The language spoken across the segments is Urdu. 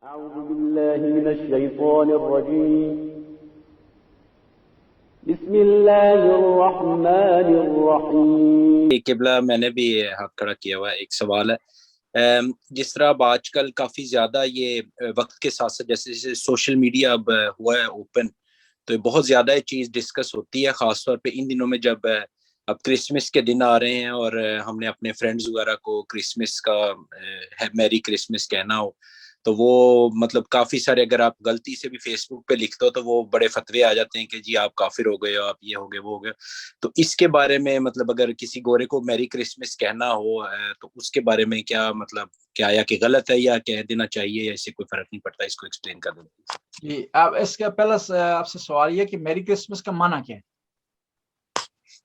أعوذ بالله من الشيطان الرجيم بسم الله الرحمن الرحیم. قبلہ میں نے بھی ہاتھ کھڑا کیا ہوا ہے. ایک سوال ہے، جس طرح اب آج کل کافی زیادہ یہ وقت کے ساتھ ساتھ جیسے جیسے سوشل میڈیا اب ہوا ہے اوپن، تو بہت زیادہ یہ چیز ڈسکس ہوتی ہے، خاص طور پہ ان دنوں میں جب اب کرسمس کے دن آ رہے ہیں اور ہم نے اپنے فرینڈز وغیرہ کو کرسمس کا میری کرسمس کہنا ہو، تو وہ مطلب کافی سارے، اگر آپ غلطی سے بھی فیس بک پہ لکھ دو تو وہ بڑے فتوے آ جاتے ہیں کہ جی آپ کافر ہو گئے ہو، آپ یہ ہو گئے وہ ہو گئے. تو اس کے بارے میں مطلب اگر کسی گورے کو میری کرسمس کہنا ہو تو اس کے بارے میں کیا مطلب کیا یا کہ غلط ہے یا کہہ دینا چاہیے یا اس سے کوئی فرق نہیں پڑتا؟ اس کو ایکسپلین کر دیں. جی، اب اس کا پہلا آپ سے سوال یہ کہ میری کرسمس کا معنی کیا ہے؟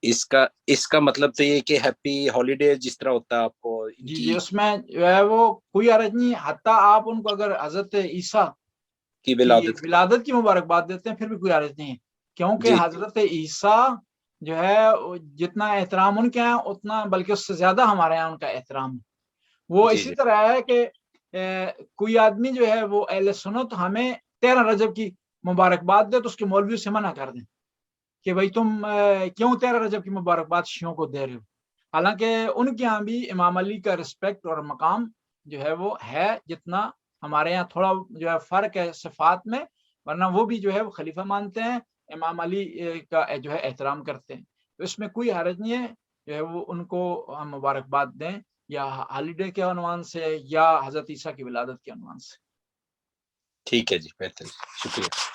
اس کا مطلب تو یہ کہ ہیپی ہالیڈے جس طرح ہوتا ہے آپ کو ان جی کی جی، اس میں جو ہے وہ کوئی حرج نہیں، حتیٰ آپ ان کو اگر حضرت عیسیٰ کی کی ولادت ولادت کی مبارکباد دیتے ہیں پھر بھی کوئی حرج نہیں ہے، کیونکہ جی حضرت عیسیٰ جو ہے جتنا احترام ان کے یہاں اتنا بلکہ اس سے زیادہ ہمارے یہاں ان کا احترام ہے. وہ جی اسی جی طرح ہے کہ کوئی آدمی جو ہے وہ اہل سنت ہمیں 13 رجب کی مبارکباد دے تو اس کے مولوی سے منع کر دیں کہ بھائی تم کیوں 13 رجب کی مبارکباد شیعوں کو دے رہے ہو، حالانکہ ان کے یہاں بھی امام علی کا رسپیکٹ اور مقام جو ہے وہ ہے جتنا ہمارے یہاں تھوڑا جو ہے فرق ہے صفات میں، ورنہ وہ بھی جو ہے وہ خلیفہ مانتے ہیں، امام علی کا جو ہے احترام کرتے ہیں. تو اس میں کوئی حرج نہیں ہے جو ہے وہ ان کو ہم مبارکباد دیں یا ہالیڈے کے عنوان سے یا حضرت عیسیٰ کی ولادت کے عنوان سے. ٹھیک ہے جی، بہتر، شکریہ.